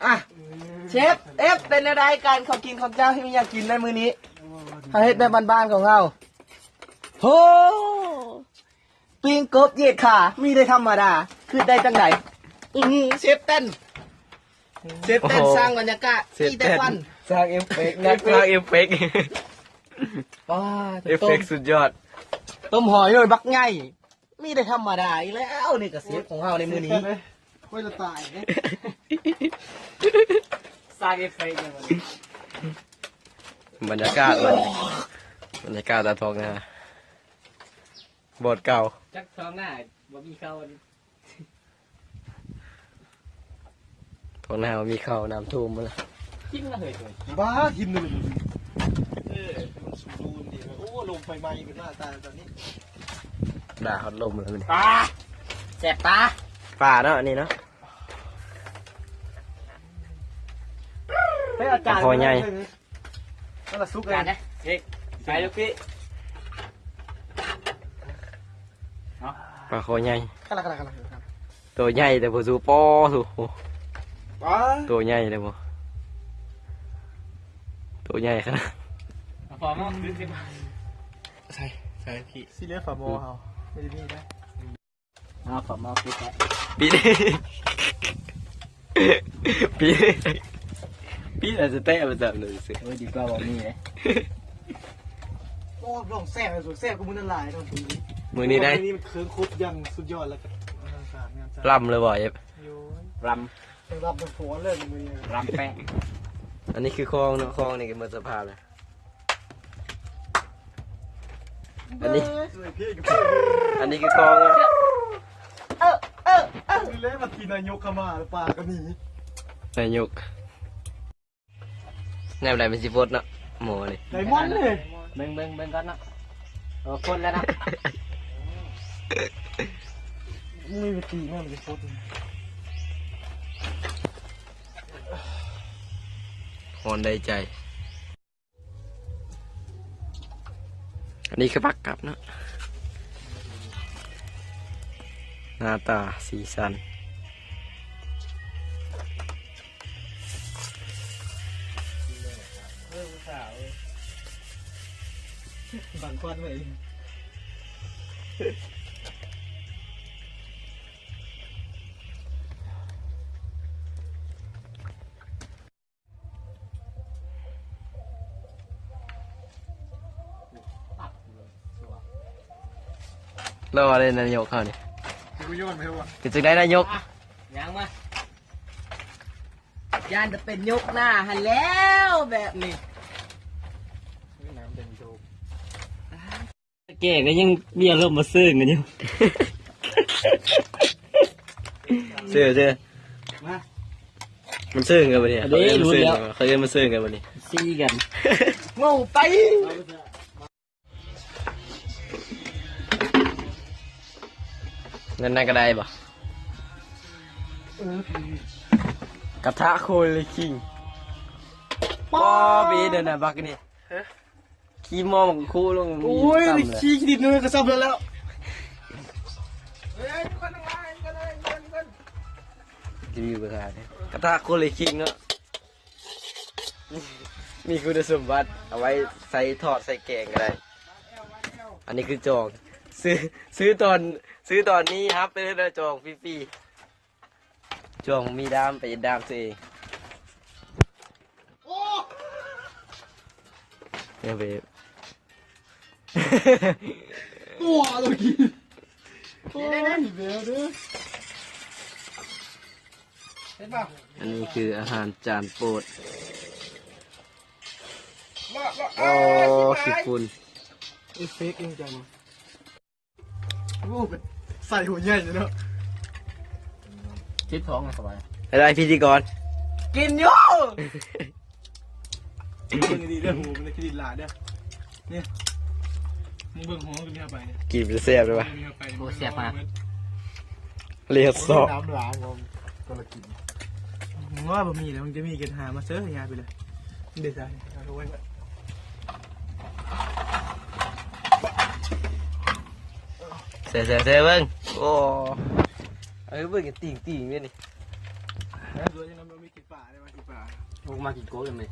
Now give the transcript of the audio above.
อ่ะเชฟเป็นอะไรการขอกินของเจ้าที่ไม่อยากกินในมื้อนี้ถ้าเฮ็ดแบบบ้านๆของเราโหปิ้งกบเหยียดขามีได้ธรรมดาคือได้จังไหนเชฟเต้นสร้างบรรยากาศมีแต่ควัน สร้างเอฟเฟกต์นักสร้างเอฟเฟกต์ ว้า เอฟเฟกต์สุดยอด ต้มหอยเลยบักไงมีได้ธรรมดาอีกแล้วนี่ก็เชฟของเราในมื้อนี้ค่อยละตายสร้างเอฟเฟกต์เลย บรรยากาศบรรยากาศตาทองนะบทเก่า จักท้องหน้าบ่มีเข้า ทองหน้ามีข้าวน้ำท่วมมาแล้ว กินละเหย บ้าหินหนึ่งมันสูดูดีโอ้ลงไฟไหม้เป็นหน้าตาตอนนี้ ด่าเขาลมเลยนี่ ตาแสบตา ป่าเนาะนี่เนาะ เฮ้ยอาจารย์ พอใหญ่ นั่นแหละซุก อาจารย์นะเฮ้ยไปลูกพี่ ปลาคอใหญ่ ขนาด ตัวใหญ่แต่พอสู้ปอสู้ บ้า ตัวใหญ่เลยบ่ตัวใหญ่ขนาด พอมั้งดึงขึ้นมา ใช่พี่ ซีเรียสฝาโมเขาไม่ได้นี่นะ เอาผมเอาปิดแล้ว ปีปีปีอาจจะเตะมาจับหนึ่งสิ โอ้ยดีกว่าบอกนี่เลย โอ้ลองแซ่บสุดแซ่บกูมึงนั่นหลายตอนนี้ มือนี้ได้ นี่มันเคิร์งครบยังสุดยอดแล้วกันงานสารงานสาร ล่ำเลยบ่เอฟ โย ร เป็นรับเป็นหัวเลยมือนี้ ำรำแป้ง อันนี้คือคลองเนาะคลองนี่ก็หมดสภาพเลยอันนี้ พี่กับพี่ อันนี้คือคลองเนาะ นี่เล่มาทีนายกขมาปากก็หนี นายกแนวไหนเป็นสิฟดเนาะหมอนี่ ไดมอนด์เลย เบิ่งก่อนเนาะคนแล้วนะ ไม่ไปตีแม่มันจะโคตร หอนได้ใจ อันนี้คือผักกับเนาะหน้าตาสีสัน บังควันไว้เอง รอเลยนายกเขาเนี่ย กูโยนไปวะ คือจึงได้นายก ยังมาย่านจะเป็นยกหน้าหันแล้วแบบนี้ น้ำเด่นโดม แก่ก็ยังเบี้ยเริ่มมาซื้อกันอยู่ เสื้อ มา มันซื้อกันปะเนี่ยเขาเรียกมันซื้อกันเขาเรียกมันซื้อกันปะเนี่ย ซีกันโง่ไป นั่นก็ได้ปะกระทะโคยเลยคิงป้อบีเดินน่ะบักนี่ขี้มอมกับคู่ลง โอ้ยขี้ดินเลยกระซับแล้ว จะมีปัญหาเนี่ยกระทะโคยเลยคิงเนาะมีคุณสมบัติเอาไว้ใส่ทอดใส่แกงก็ได้อันนี้คือจองซื้อตอนนี้ครับไปเลยจองฟรีๆจองมีดามไปดามตัวเองเนี่ยเบบ ตัวตัวกินโอ้ยเดี๋ยวเด้อเห็นป่ะ อันนี้คืออาหารจานโปรดโอ้ขี้ฝุ่น เอฟเฟกต์เองจังโอ้เป็นใส่หัวใหญ่เลยเนาะ ชิดท้องไงสบาย อะไรพิธีกร กินอยู่ เบิ่งดีเด้อหูมันจะดินหลาเด้อเนี่ยมึงเบิ่งหัวกันเนี่ยไปเนี่ย กินเป็นเสียบเลยวะ โอ้เสียบมาก เรียกสอบ น้ำล้างก็ละกินมึงว่าบะหมี่แล้วมึงจะมีกันหามาเสิร์ฟยาไปเลยเดี๋ยวใจเอาไว้ก่อน เสียเบิ้งโอ้เอ้ยเบิ้งกันติ่งเนี่ยนี่ แล้วตัวยังน้ำมันมีกินป่าได้มากินป่า พวกมากินโก้กันไหม